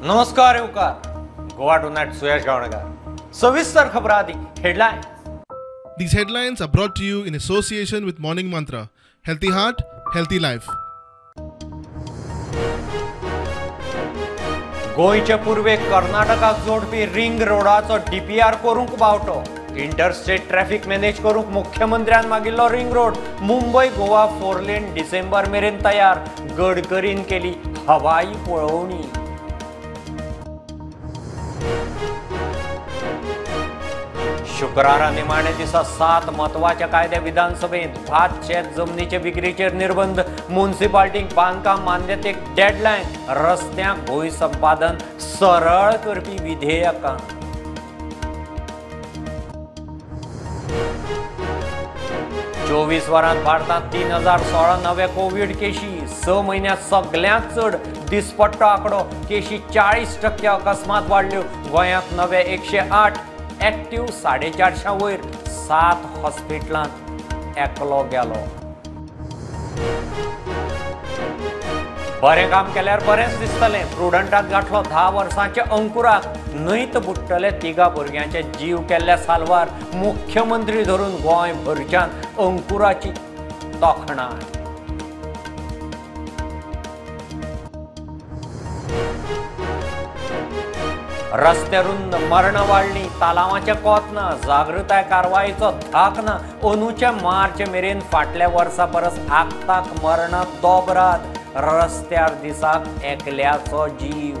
नमस्कार येवकार गोवा टुनाइट सुयश गावणकर सविस्तर खबरां आदी headline. These headlines are brought to you in association with Morning Mantra. Healthy heart, healthy life. गोंयचे पूर्वेक कर्नाटकाक जोडपी रिंग रोडाचो DPR करूंक बावटो. इंटरस्टेट ट्रॅफिक मॅनेज करूंक मुख्यमंत्र्यान मागिल्लो रिंग रोड मुंबय गोवा 4 लेन डिसेंबर मेरेन तयार. गडकरीन केली हवाई पळोवणी. शुक्रारा निमाणे दिसा 7 म्हत्वाचे कायदे विधानसभेत. भात शेत जमनीचे विक्रीचेर निर्बंध. म्युनिसिपालिटीक बांदकाम मान्यतेक डेडलायन. रस्त्यांक भूंय संपादन सरळ करपी विधेयकां. चोवीस वरांत भारतांत 3016 नवे कोविड केशी. 6 म्हयन्यांत सगळ्यांत चड दिसपट्टो आंकडो. केशी 40% अकस्मात वाडल्यो. गोंयांत नवे 108 एक्टिव्ह 450 वयर. 7 हॉस्पिटलांत एकलो गेलो. बरें काम केल्यार बरेंच दिसतलें. प्रुडंटात गाठलो 10 वर्सांचे अंकुराक. न्हंयत बुडटले 3 भुरग्यांचे जीव केल्ले साल्वार. मुख्यमंत्री धरून गोंय भरच्यान अंकुराची तोखणाय. रस्ते रुंद मरण वाडली. तालावाचे कोतना. जागृताय कारवायेचो धाक ना. अंदूचे मार्च मेरेन फाटल्या वर्सा परस आगताक मरणां दोबरात. रस्त्यार दिसाक एकल्याचो जीव.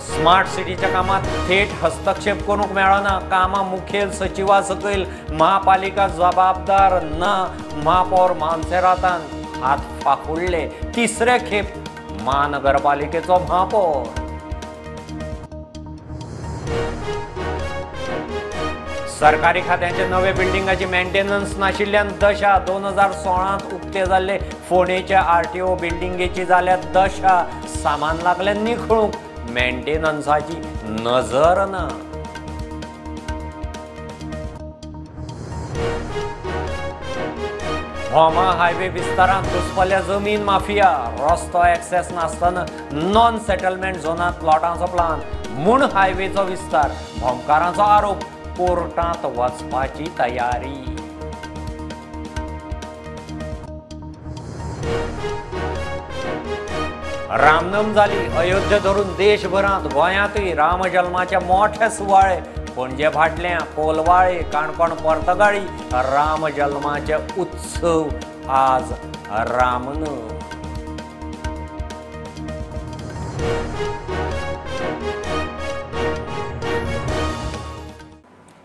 स्मार्ट सिटीच्या कामात थेट हस्तक्षेप करूंक मेळना. कामां मुखेल सचिवा सकयल महापालिका जबाबदार ना. महापौर मानसेरातान हात फाकुळ्ळे. तिसरे खेप महानगरपालिकेचो महापौर. सरकारी खात्याचे नवे बिल्डिंगाची मेंटेनन्स नाशिल्ल्यान दशा. 2016 उक्ते जाल्ले फोंडेचे RTO बिल्डिंगेची जाल्यात दशा. सामान लागले निखळूंक. मेंटेनन्साची नजर ना. होमा हायवे विस्तारांत घुसपल्ल्या जमीन माफिया. रस्तो एक्सेस नासतना नॉन सेटलमेंट झोनांत प्लॉटांचो प्लान म्हूण हायवेचो विस्तार. भोमकारांचो आरोप. कोर्टांत वचपाची तयारी. रामनम जाली. अयोध्या धरून देशभरांत गोंयांतूय राम जल्माचे मोठे सुवाळे. पणजे भाटल्या, कोलवाळे, काणकोण पर्तगाळी. राम जल्माचे उत्सव आज रामनम.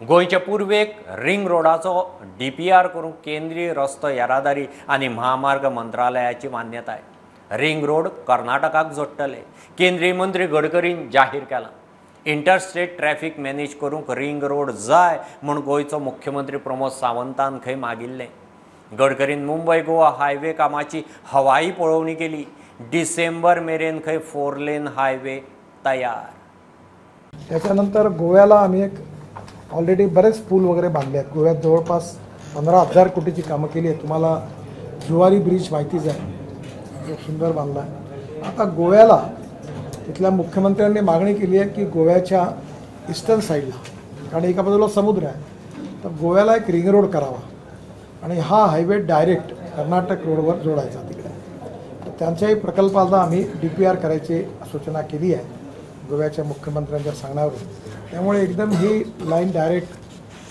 गोंयचे पूर्वेक रिंग रोडाचो DPR करूंक केंद्रीय रस्तो येरादारी आनी महामार्ग मंत्रालयाची मान्यताय. रिंग रोड कर्नाटकाक जोडटले. केंद्रीय मंत्री गडकरीन जाहीर केलां. इंटरस्टेट ट्रॅफिक मॅनेज करूंक रिंग रोड जाय म्हूण गोंयचो मुख्यमंत्री प्रमोद सावंतान खंय मागिल्लें. गडकरीन मुंबय गोवा हायवे कामाची हवाई पळोवणी केली. डिसेंबर मेरेन खंय 4 लेन हायवे तयार. त्याच्यानंतर गोव्याला आम्ही एक ऑलरेडी बरेच पूल वगैरे बांधले आहेत. गोव्यात जवळपास 15,000 कोटीची कामं केली आहेत. तुम्हाला जुवारी ब्रिज माहितीच आहे, जो सुंदर बांधला आहे. आता गोव्याला तिथल्या मुख्यमंत्र्यांनी मागणी केली आहे की गोव्याच्या ईस्टर्न साईडला, कारण एका बाजूला समुद्र आहे, तर गोव्याला एक रिंग रोड करावा आणि हा हायवे डायरेक्ट कर्नाटक रोडवर जोडायचा तिकडे. तर त्यांच्याही प्रकल्पाला आम्ही DPR करायची सूचना केली आहे गोव्याच्या मुख्यमंत्र्यांच्या सांगण्यावरून. त्यामुळे एकदम ही लाईन डायरेक्ट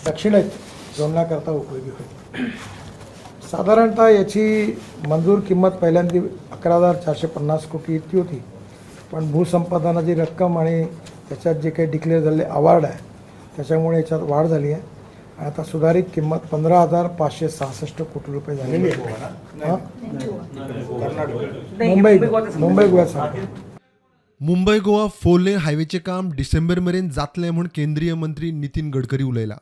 दक्षिणेत जोडण्याकरता उपयोगी होईल. साधारणतः याची मंजूर किंमत पहिल्यांदा 11,450 कोटी इतकी होती, पण भूसंपादनाची रक्कम आणि त्याच्यात जे काही डिक्लेअर झालेले अवॉर्ड आहे त्याच्यामुळे याच्यात वाढ झाली आहे. आणि आता सुधारित किंमत 15,566 कोटी रुपये झालेली आहे. मुंबई गोव्यासाठी. मुंबई गोवा 4 लेन हायवेचे काम डिसेंबर मेरेन जातलें म्हूण केंद्रीय मंत्री नितीन गडकरी उलयला.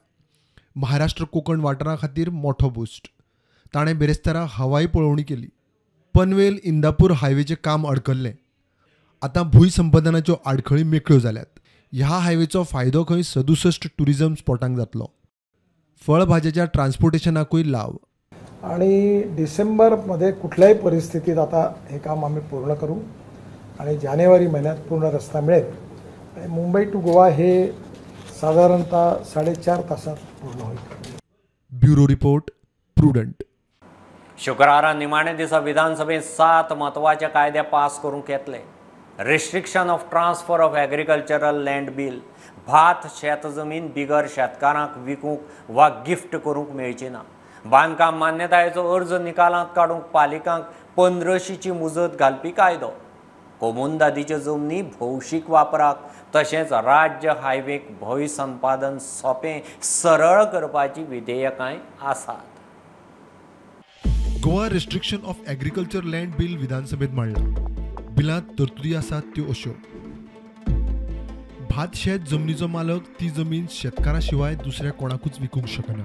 महाराष्ट्र कोकण वाठारा खातीर मोठो बूस्ट. ताणें बेरेस्तारा हवाई पळोवणी केली. पनवेल इंदापूर हायवेचें काम अडकल्लें. आतां भूंय संपादनाच्यो आडखळी मेकळ्यो जाल्यात. ह्या हायवेचो फायदो खंय 67 टुरिझम स्पॉटांक जातलो. फळभाज्याच्या ट्रान्सपोर्टेशनाकूय लाव. आणि डिसेंबरमध्ये कुठल्याही परिस्थितीत आता हे काम आम्ही पूर्ण करू आणि जानेवारी महिन्यात पूर्ण रस्ता मिळेल आणि मुंबई टू गोवा हे साधारणतः 4.5 तासात पूर्ण होईल. Bureau report prudent. शुक्रारा निमाणे दिसा विधानसभेत 7 महत्वाचे कायदे पास करूंक येतले. Restriction of transfer of agricultural land bill. भात शेत जमीन बिगर शेतकारांक विकूंक वा गिफ्ट करूंक मेळची ना. बांदकाम मान्यतायेचो अर्ज निकालांत काडूंक पालिकांक 15शीची मुजत घालपी कायदो. कोमुनदादीच्यो जमनी भौशीक वापराक तशेंच राज्य हायवेक भूंय संपादन सोंपें सरळ करपाची विधेयकांय आसात. Goa restriction of agriculture land bill विधानसभेत मांडला. बिलांत तरतुदी आसात त्यो अश्यो. भात शेत जमनीचो मालक ती जमीन शेतकारा शिवाय दुसऱ्या कोणाकूच विकूंक शकना.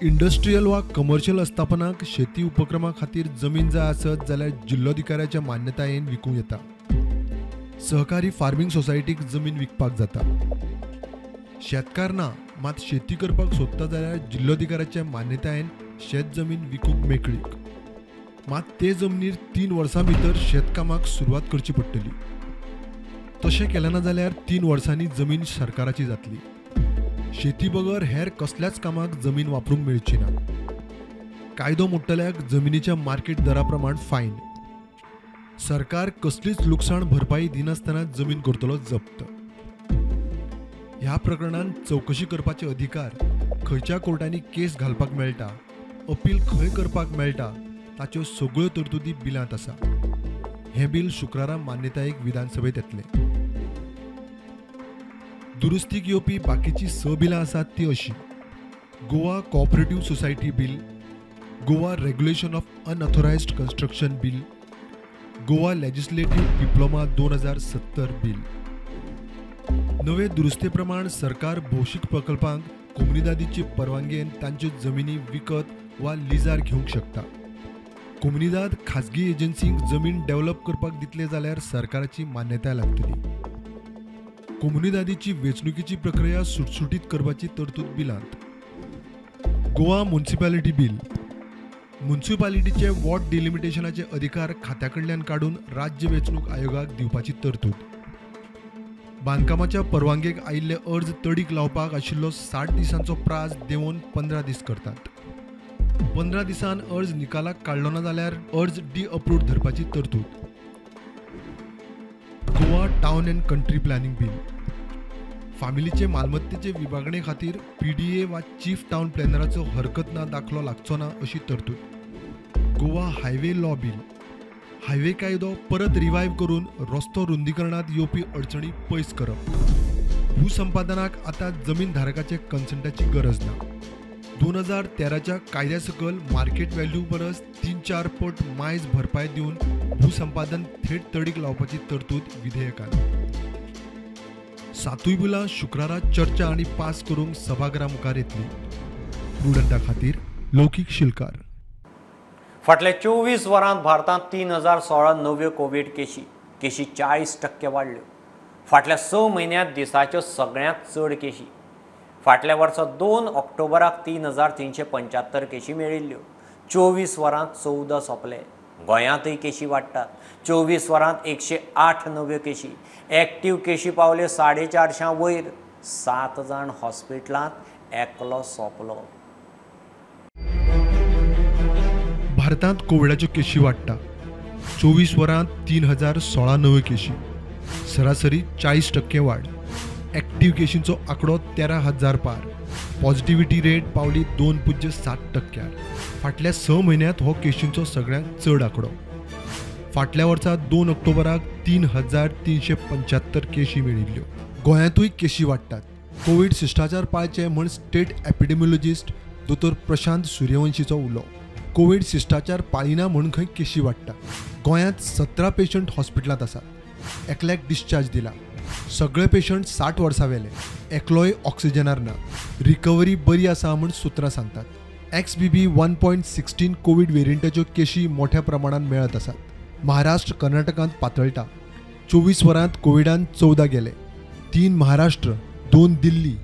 इंडस्ट्रियल वा कमर्शियल अस्थापनाक शेती उपक्रमा खातीर जमीन जाय आसत जाल्यार जिल्लोधिकाऱ्याच्या मान्यतायेन विकूंक येता. सहकारी फार्मिंग सोसायटीक जमीन विकपाक जाता. शेतकार ना मात शेती करपाक सोदता जाल्यार जिल्लोधिकाऱ्याच्या मान्यतायेन शेत जमीन विकूंक मेकळी. मात ते जमनीर 3 वर्सां भितर शेतकामाक सुरवात करची पडटली. तशें केलें ना जाल्यार 3 वर्सांनी जमीन सरकाराची जातली. शेती बगर हेर कसल्याच कामाक जमीन वापरूंक मेळची ना. कायदो मोडटल्याक जमिनीच्या मार्केट दरा प्रमाण फायन. सरकार कसलीच लुकसाण भरपाई दिनासतना जमीन करतलो जप्त. ह्या प्रकरणांत चवकशी करपाचे अधिकार, खंयच्या कोर्टांनी केस घालपाक मेळटा, अपील खंय करपाक मेळटा, ताच्यो सगळ्यो तरतुदी बिलांत आसा. हें बिल शुक्रारा मान्यतायेक विधानसभेत येतलें. दुरुस्तीक येवपी बाकीची 6 बिलां आसात ती अशीं: Goa cooperative society bill, Goa regulation of unauthorised construction bill, Goa legislative diploma 2070 bill. नवे दुरुस्ते प्रमाण सरकार भौशीक प्रकल्पांक कोमुनिदादीची परवानगेन तांच्यो जमिनी विकत वा लिजार घेवंक शकता. कोमुनिदाद खाजगी एजन्सींक जमीन डेव्हलप करपाक दितले जाल्यार सरकाराची मान्यताय लागतली. कोमुनिदादीची वेंचणुकीची प्रक्रिया सुटसुटीत करपाची तरतूद बिलांत. गोवा म्युनिसिपॅलिटी बिल. म्युनिसिपॅलिटीचे वॉर्ड डिलिमिटेशनाचे अधिकार खात्या कडल्यान काडून राज्य वेंचणूक आयोगाक दिवपाची तरतूद. बांदकामाच्या परवानगेक आयिल्ले अर्ज तडीक लावपाक आशिल्लो 60 दिसांचो प्राझ देंवन 15 दीस करतात. 15 दिसान अर्ज निकालाक काडलो ना जाल्यार अर्ज अप्रूव्ड धरपाची तरतूद. Goa town and country planning bill. फामिलीचे मालमत्तेचे विभागणे खातीर PDA वा चीफ टाउन प्लॅनराचो हरकत ना दाखलो लागचो ना अशी तरतूद. Goa highway law bill. Highway कायदो परत रिवायव करून रस्तो रुंदीकरणात येवपी अडचणी पयस करप. भूसंपादनाक आतां जमीन धारकाचे कन्सेंटाची गरज ना. 2013च्या कायद्या सकल मार्केट व्हॅल्यू परस 3-4 पट मायज भरपाय दिवन भूसंपादन थेट तडीक लावपाची तरतूद विधेयकांत. 7 बिलां शुक्रारा चर्चा आनी पास करूंक सभागृहा मुखार येतली. प्रुडंटा खातीर लौकीक शिलकार. फाटल्या 24 वरांत भारतांत 3016 नव्यो कोविड केशी 40% वाडल्यो. फाटल्या 6 म्हयन्यांत दिसाच्यो सगळ्यांत चड केशी. फाटल्या वर्सा 2 ऑक्टोबराक 3375 केशी मेळिल्ल्यो. 24 वरांत 14 सोंपले. गोंयांतय केशी वाडटात. 24 वरांत 108 नव्यो केशी. एक्टीव केशी पावले 450 वयर. 7 जाण हॉस्पिटलांत, एकलो सोंपलो. भारतांत कोविडाच्यो केशी वाडटा. 24 वरांत 3016 नव्यो केशी. सरासरी 40% वाड. एक्टीव केशींचो आंकडो 13,000 पार. पॉझिटिव्हिटी रेट पावली 2.7%. फाटल्या 6 म्हयन्यांत हो केशींचो सगळ्यांत चड आंकडो. फाटल्या वर्सा 2 ऑक्टोबराक 3375 केशी मेळिल्ल्यो. गोंयांतूय केशी वाडटात. कोविड शिश्टाचार पाळचे म्हण स्टेट एपिडेमियोलॉजिस्ट दोतोर प्रशांत सूर्यवंशीचो उलो. कोविड शिश्टाचार पाळिना म्हूण खंय केशी वाडटा. गोंयांत 17 पेशंट हॉस्पिटलांत आसात. एकल्याक डिस्चार्ज दिला. सगळे पेशंट 60 वर्सां वेले. एकलोय ऑक्सिजनार ना. रिकवरी बरी आसा म्हूण सुत्रां सांगतात. XBB 1.16 कोविड वेरियंटाच्यो केशी मोठ्या प्रमाणात मेळत आसात. महाराष्ट्र कर्नाटकांत पातळटा. 24 वरांत कोविडान 14 गेले. 3 महाराष्ट्र, 2 दिल्ली,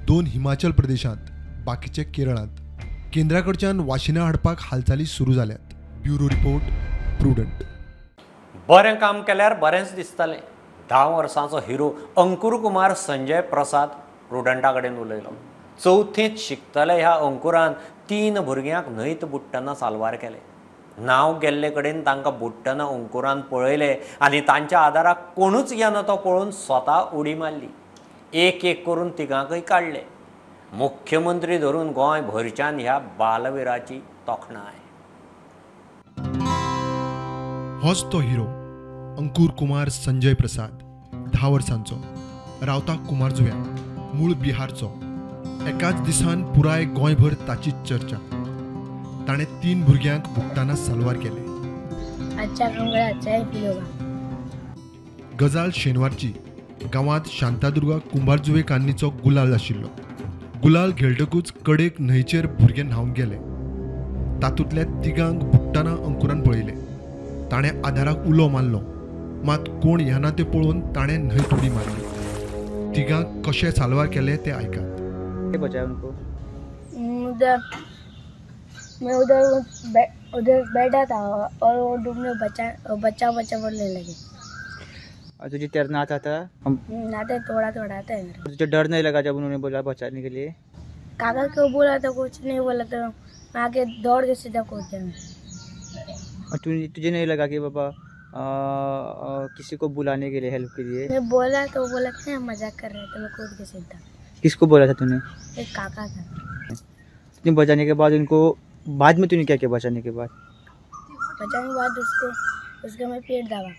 2 हिमाचल प्रदेशांत, बाकीचे केरळांत. केंद्राकडच्यान वाशिनां हाडपाक हालचाली सुरू जाल्यात. Bureau report prudent. बरें काम केल्यार बरेंच दिसतलें. 10 वर्सांचो हिरो अंकुर कुमार संजय प्रसाद प्रुडंटा कडेन उलयलो. चवथींत शिकतले ह्या अंकुरान 3 भुरग्यांक न्हंयत बुडटना साल्वार केले. नांव गेल्ले कडेन तांकां बुडटना अंकुरान पळयले आनी तांच्या आदाराक कोणूच येना तो पळोवन स्वता उडी मारली. एक एक करून तिगांकय काडले. मुख्यमंत्री धरून गोंय भरच्यान ह्या बालवीराची तोखणाय. होच तो हिरो अंकुर कुमार संजय प्रसाद, 10 वर्सांचो, रावता कुमारजुव्यां, मूळ बिहारचो. एकाच दिसान पुराय गोंयभर ताचीच चर्चा. ताणें 3 भुरग्यांक बुडटना साल्वार केले. गजाल शेनवारची. गांवांत शांतादुर्गा कुंभारजुवे कान्नीचो गुलाल आशिल्लो. गुलाल खेळटकूच कडेक न्हंयचेर भुरगे न्हांवून गेले. तातूंतल्या 3गांक बुडटना अंकुरान पळयले. ताणें आदाराक उलो मारलो, मात कोण येना तें पळोवन ताणें न्हंयत उडी मारली. 3गांक कशें साल्वार केले ते आयकात. मैं उधर बैठा था और वो डूबने बच्चा बोलने लगे. तुझे तैरना आता था? आते थोड़ा आता है. तुझे डर नहीं लगा जब उन्होंने बोला बचाने के लिए? काका को बोला था, कुछ नहीं बोला तो मैं आके दौड़ के सीधा कूद गया. और तुझे नहीं लगा कि बाबा किसी को बुलाने के लिए, हेल्प के लिए? मैं बोला तो बोला कि मजाक कर रहे थे, मैं कूद के सीधा. किसको बोला था तूने? एक काका था. तुमने बचाने के बाद उनको, बाद में तूने क्या किया बचाने के बाद? बचाने के बाद उसका मैं पेट दबा.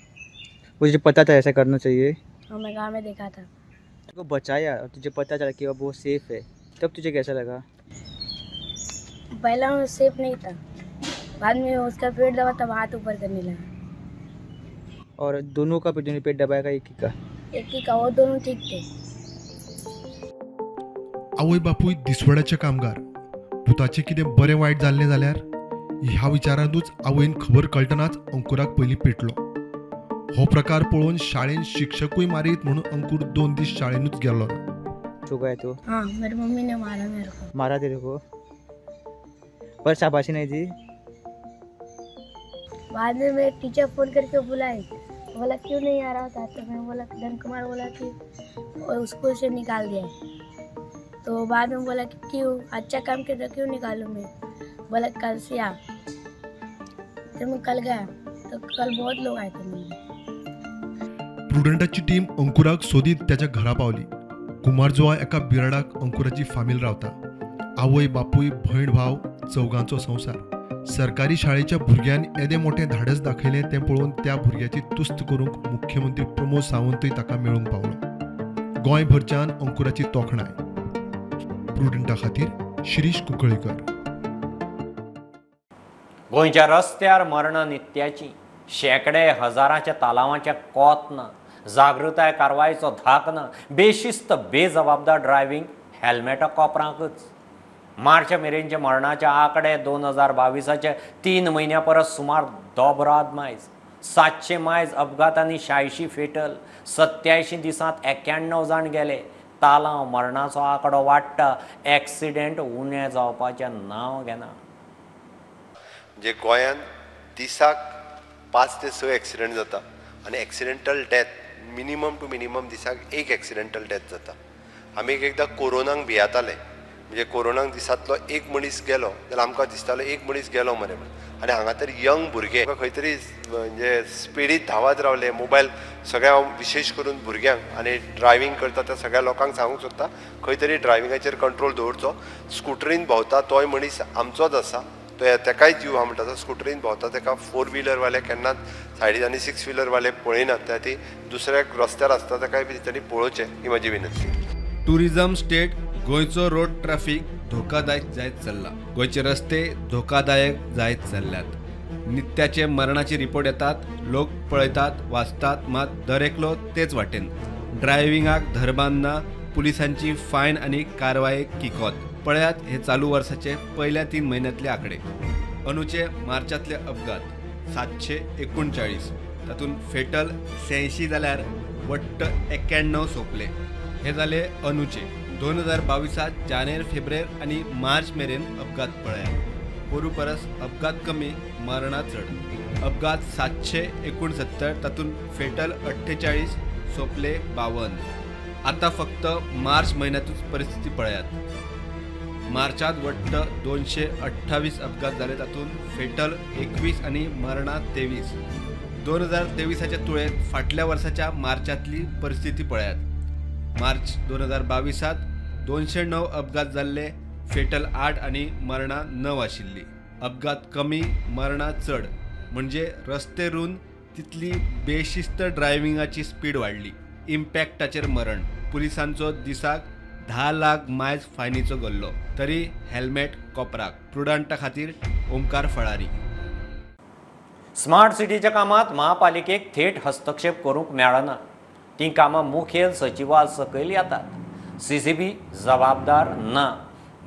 मुझे पता था ऐसा करना चाहिए और मैं गाँव में देखा था. तुझको बचाया और तुझे पता चला कि वो सेफ है, तब तुझे कैसा लगा? पहला वो सेफ नहीं था, बाद में उसका पेट दबा तब हाथ ऊपर करने लगा. और दोनों का पेट दबाएगा? एक ही का? वो दोनों ठीक थे. आवय बापूय दिसवड्याचे कामगार. पुताचें कितें बरें वायट जाल्लें जाल्यार ह्या विचारांतूच आवयन खबर कळटनाच अंकुराक पयलीं पेटलो. हो प्रकार पळोवन शाळेन शिक्षकूय मारीत म्हणून अंकुर 2 दीस शाळेनूच गेलो ना. छू गया तो? हाँ, मेरी मम्मी ने मारा मेरे को. मारा तेरे को? पर शाबाशी नहीं दी? बाद में मैं टीचर फोन करके बुलाई, बोला क्यों नहीं आ रहा था, तो मैं बोला धन कुमार बोला कि स्कूल से निकाल दिया. तो बाद में बोला कि क्यों, अच्छा काम किया तो क्यों निकालूं मैं. बोला कल से आ. तो मैं कल गया तो कल बहुत लोग आए थे मुझे. प्रुडंटाची टीम अंकुराक सोदीत त्याच्या घरा पावली. कुमारजुवा एका बिराडाक अंकुराची फामील रावता. आवय बापूय भयण भाव 4गांचो संसार. सरकारी शाळेच्या भुरग्यान येदे मोठे धाडस दाखयले तें पळोवन त्या भुरग्याची तुस्त करूंक मुख्यमंत्री प्रमोद सावंतूय ताका मेळूंक पावलो. गोंयभरच्यान अंकुराची तोखणाय. प्रुडंटा खातीर शिरीश कुंकळीकर. गोंयच्या रस्त्यार मरणा नित्याची. शेकडे हजारांच्या तालावांचे कोत ना. जागृताय कारवायेचो धाक ना. बेशिस्त बेजबाबदार ड्रायव्हिंग, हेल्मेटां कोपरांकच. मार्च मेरेनचे मरणाचे आंकडे 2022चे 3 म्हयन्यां परस सुमार दोबराद मायज. 700 मायज अपघातांनी 86 फेटल. 87 दिसांत 91 जाण गेले. तालांव मरणाचो आंकडो वाडटा. एक्सिडेंट उणें जावपाचें नांव घेना. जे गोंयांत दिसाक 5 ते 6 एक्सिडेंट जाता आनी accidental death minimum to minimum दिसाक 1 एक्सिडेंटल डेथ जाता. आमी एकदां कोरोनाक भियाताले, म्हणजे कोरोनाक दिसांतलो 1 मनीस गेलो जाल्यार आमकां दिसतालो 1 मनीस गेलो मरे म्हणून. आनी हांगा तर यंग भुरगे खंय तरी म्हणजे स्पिडीत धांवत रावले. मोबायल सगळ्या विशेश करून भुरग्यांक आनी ड्रायव्हिंग करता त्या सगळ्या लोकांक सांगूंक सोदता खंय तरी ड्रायव्हिंगाचेर कंट्रोल दवरचो. स्कुटरीन भोंवता तोय मनीस आमचोच आसा, तो तेकाय जीव हा म्हणटा. स्कुटरीन भोंवता तेका 4 व्हिलरवाले केन्नाच सायडीन आनी 6 व्हिलरवाले पळयनात. त्या ती दुसऱ्याक रस्त्यार आसता तेकाय बी तांणी पळोवचें ही म्हजी विनंती. टुरिझम स्टेट गोंयचो रोड ट्रॅफिक धोकादायक जायत चल्ला. गोंयचे रस्ते धोकादायक जायत चल्ल्यात. नित्याचे मरणाचे रिपोर्ट येतात, लोक पळयतात, वाचतात, मात दर एकलो तेच वाटेन. ड्रायव्हिंगाक धरबांदना, पुलिसांची फायन आनी कारवायेक किकोत. पळयात हे चालू वर्साचे पहिल्या 3 महिन्यांतले आंकडे. अंदूचे मार्चांतले अपघात 739, तातूंत फेटल 86 जाल्यार वट्ट 91 सोंपले. हे जाले अंदूचे. 2022 जानेर फेब्रुवारी आणि मार्च मेरेन अपघात पळयात. पोरू परस अपघात कमी, मरणां चड. अपघात 769, तातूंत फेटल 48, सोपले 52. आता फक्त मार्च महिन्यातूच परिस्थिती पळयात. मार्चात वट्ट 228 अपघात झाले, तातूंत फेटल 21 आणि मरणां 23. 2023च्या तुळेत फाटल्या वर्साच्या मार्चातली परिस्थिती पळयात. मार्च 2022 209 अपघात जाल्ले, फेटल 8 आणि मरणां 9 आशिल्ली. अपघात कमी, मरणां चड, म्हणजे रस्ते रुंद तितली बेशिस्त ड्रायव्हिंगाची स्पीड वाडली. इम्पॅक्टाचेर मरण. पुलिसांचो दिसाक 10 लाख मायज फायनीचो गल्लो. तरी हेल्मेट कोपराक. प्रुडंटा खातीर ओमकार फळारी. स्मार्ट सिटीच्या कामात महापालिकेक थेट हस्तक्षेप करूंक मेळना. ती कामां मुखेल सचिवा सकयल येतात. CCB जबाबदार ना.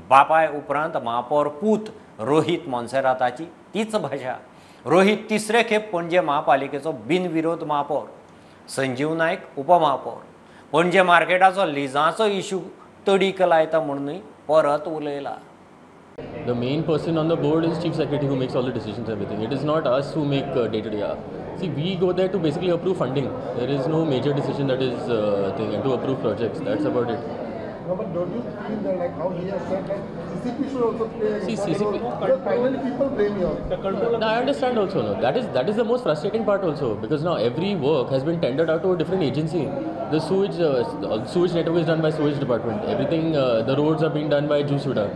बापाय उपरांत महापौर पूत रोहित मोन्सेराताची तीच भाशा. रोहित तिसरे खेप पणजे महापालिकेचो बिनविरोध महापौर. संजीव नायक उपमहापौर. पणजे मार्केटाचो लिजाचो इशू तडीक लायता म्हणूनय परत उलयला. The main person on the board is Chief Secretary, who makes all the decisions, everything. It is not us who make day-to-day. See, we go there to basically approve funding. There is no major decision that is thing, and to approve projects. That's about it. No, but don't you feel that, like how he has said that CCP should also play an See, important CCP role? Because finally people blame you. No, I understand also. No, that is the most frustrating part also, because now every work has been tendered out to a different agency. The sewage network is done by sewage department. Everything, the roads are being done by Jusuda.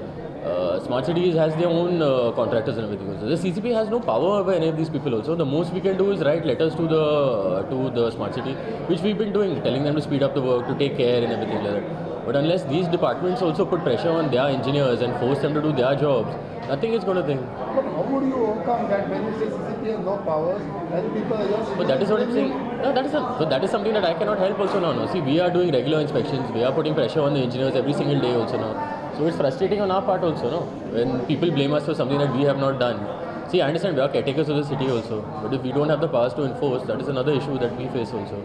Smart cities has their own contractors and everything also. The CCP has no power over any of these people also. The most we can do is write letters to the smart city, which we've been doing, telling them to speed up the work, to take care and everything like that. But unless these departments also put pressure on their engineers and force them to do their jobs, nothing is going to think. But how would you overcome that when you say CCP has no powers and people are just... But that is what I'm saying. No, that is something that I cannot help also now. No. See, we are doing regular inspections. We are putting pressure on the engineers every single day also now. So it's frustrating on our part also, no? When people blame us for something that we have not done. See, I understand we are caretakers of the city also. But if we don't have the powers to enforce, that is another issue that we face also.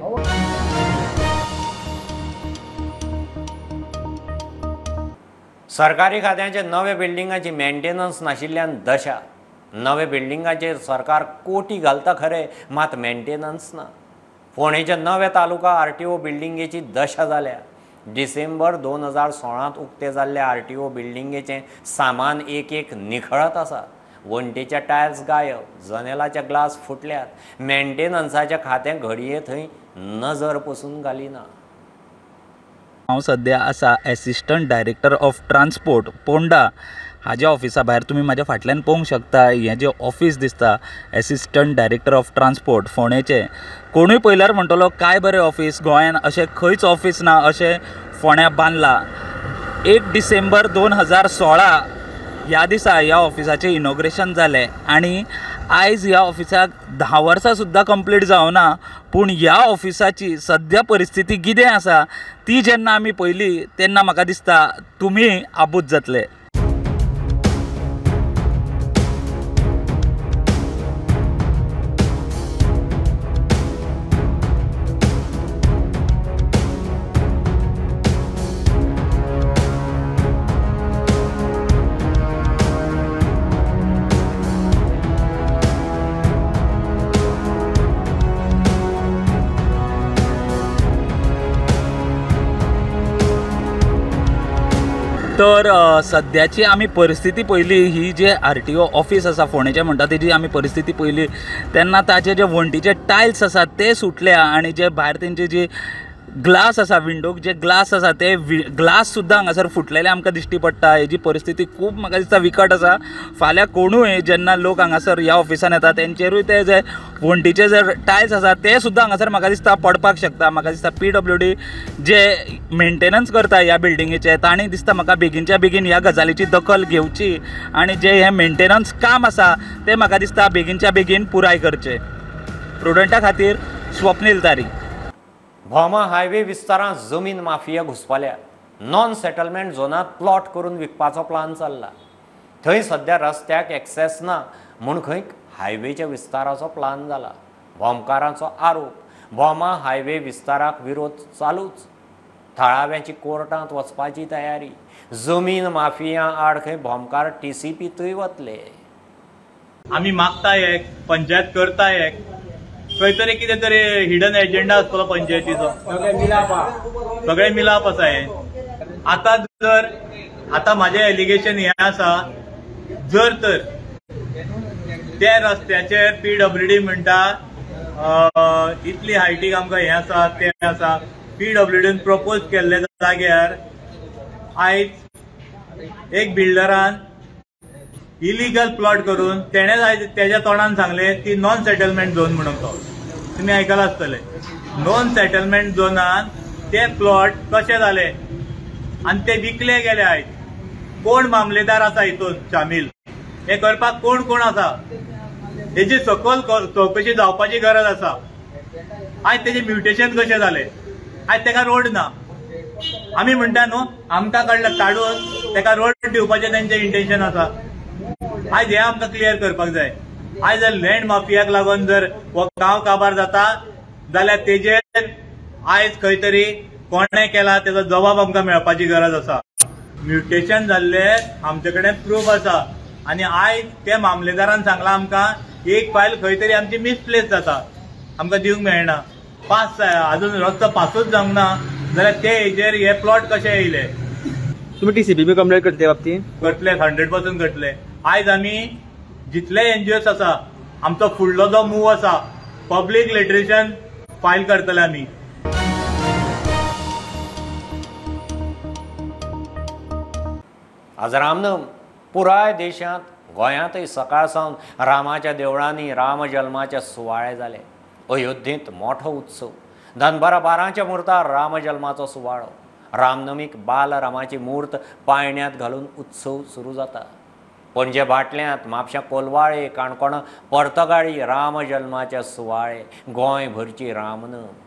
सरकारी खात्याचे नवे बिल्डिंगाची maintenance नाशिल्ल्यान दशा. नवे बिल्डिंगाचेर सरकार कोटी घालता खरे, मात मेंटेनन्स ना. फोंडेच्या नवे तालुका RTO बिल्डिंगेची दशा जाल्या. डिसेंबर 2016 उक्ते जाल्ल्या RTO बिल्डिंगेचें सामान एक निखळत आसा. वण्टेच्या टायल्स गायब, जनेलाचे ग्लास फुटल्यात. मेंटेनन्साच्या खात्यान घडये थंय नजर पसून घालिना. हांव सद्या आसा assistant director of transport Ponda हाज्या ऑफिसा भायर. तुमी म्हाज्या फाटल्यान पळोवंक शकता हें जें ऑफिस दिसता एसिस्टंट डायरेक्टर ऑफ ट्रान्सपोर्ट फोंडेचें. कोणूय पयल्यार म्हणटलो काय बरें ऑफिस, गोंयान अशें खंयच ऑफिस ना अशें फोंड्या बांदलां. 1 डिसेंबर 2016 ह्या दिसा ह्या ऑफिसाचें इनॉग्रेशन जालें आनी आयज ह्या ऑफिसाक 10 वर्सां सुद्दां कंप्लीट जावना. पूण ह्या ऑफिसाची सद्या परिस्थिती कितें आसा ती जेन्ना आमी पयली तेन्ना म्हाका दिसता तुमी आबूज जातले. तर सद्याची आमी परिस्थिती पयली ही जे RTO ऑफिस आसा फोंडेचें म्हणटा तेजी आमी परिस्थिती पयली तेन्ना ताचे जे वण्टीचे टायल्स आसात ते सुटल्या आनी जे भायर तेंचे जे ग्लास आसा विंडोक जे ग्लास आसा ते ग्लास सुद्दां हांगासर फुटलेले आमकां दिश्टी पडटा. हेजी परिस्थिती खूब म्हाका दिसता विकट आसा. फाल्यां कोणूय जेन्ना लोक हांगासर ह्या ऑफिसान येता तेंचेरूय ते जे वण्टीचे जे टायल्स आसा ते सुद्दां हांगासर म्हाका दिसता पडपाक शकता. म्हाका दिसता PWD जे मेंटेनन्स करता ह्या बिल्डिंगेचे तांणी दिसता म्हाका बेगीनच्या बेगीन ह्या गजालीची दखल घेवची आनी जे हे मेंटेनन्स काम आसा ते म्हाका दिसता बेगीनच्या बेगीन पुराय करचे. प्रुडंटा खातीर स्वप्नील तारी. भोमा हायवे विस्तारांत जमीन माफिया घुसपाल्या. नॉन सेटलमेंट झोनांत प्लॉट करून विकपाचो प्लान चल्ला. थंय सद्या रस्त्याक एक्सेस ना म्हूण खंय हायवेच्या विस्ताराचो प्लान जाला. भोमकारांचो आरोप भोमा हायवे विस्ताराक विरोध चालूच. थळाव्यांची कोर्टांत वचपाची तयारी, जमीन माफिया आड खंय भोमकार TCPतूय वतले. आमी मागता एक पंचायत करता एक खंय तरी कितें तरी हिडन एजेंडा आसतलो पंचायतीचो, सगळे मिलाप आसा हे. आता माझे एलिगेशन हे आसा, जर तर त्या रस्त्याचेर PWD म्हणटा इतली हायटीक आमकां हे आसा ते आसा, PWDन प्रपोज केल्ले जाग्यार आयज एक बिल्डरान इलिगल प्लॉट करून तेणेच आयज तेज्या तोंडान सांगले ती नॉन सेटलमेंट झोन म्हणून. तो तुमी आयकला आसतले. नॉन सेटलमेंट झोनान ते प्लॉट कशे जाले आनी ते विकले गेले. आयज कोण मामलेदार आसा हितून शामील, हे करपाक कोण कोण आसा हेची सखोल चौकशी जावपाची गरज आसा. आयज तेजे म्युटेशन कशें जाले, आयज तेका रोड ना. आमी म्हणटा न्हू आमकां कडल्यान काडून तेका रोड दिवपाचें तेंचें इंटेन्शन आसा. आयज हे आमकां क्लियर करपाक जाय. आयज जर लँड माफियाक लागून जर हो गांव काबार जाता जाल्यार तेजेर आयज खंय तरी कोणें केला तेजो जबाब आमकां मेळपाची गरज आसा. म्युटेशन जाल्ले आमचे कडेन प्रूफ आसा आनी आयज त्या मामलेदारान सांगला आमकां एक फायल खंय तरी आमची मिसप्लेस जाता, आमकां दिवंक मेळना. पास अजून रस्तो पासूच जावंक ना जाल्यार ते हेजेर हे प्लॉट कशे येयले. तुम्ही TCP कंप्लेंट करते बाबतीत? करतले, 100% करतले. आयज आमी जितले NGOs आसा आमचो फुडलो जो मूव आसा पब्लीक लिटरेशन फायल करतले आमी. आज रामनवमी पुराय देशांत, गोंयांतय सकाळ सावन रामाच्या देवळांनी राम जल्माचे सुवाळे जाले. अयोध्येंत मोठो उत्सव. दनपारां 12च्या मुर्तार राम जल्माचो सुवाळो. रामनमीक बाल रामाची मूर्त पाळण्यांत घालून उत्सव सुरू जाता. पणजे भाटल्यांत, म्हापशां कोलवाळे, काणकोण पर्तगाळी राम जल्माचे सुवाळे. गोंयभरची रामनवमी.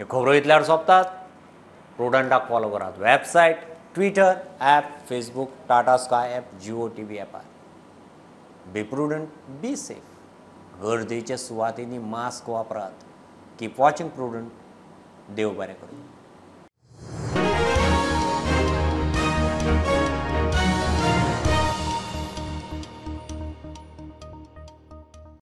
खबरो इतल्यार सोंपतात. प्रुडंटाक फॉलो करात. Website, Twitter, app, Facebook, Tata Sky app, Jio TV ॲपार. Be prudent, be safe. गर्देच्या सुवातींनी मास्क वापरात. Keep watching prudent. देव बरें करूं.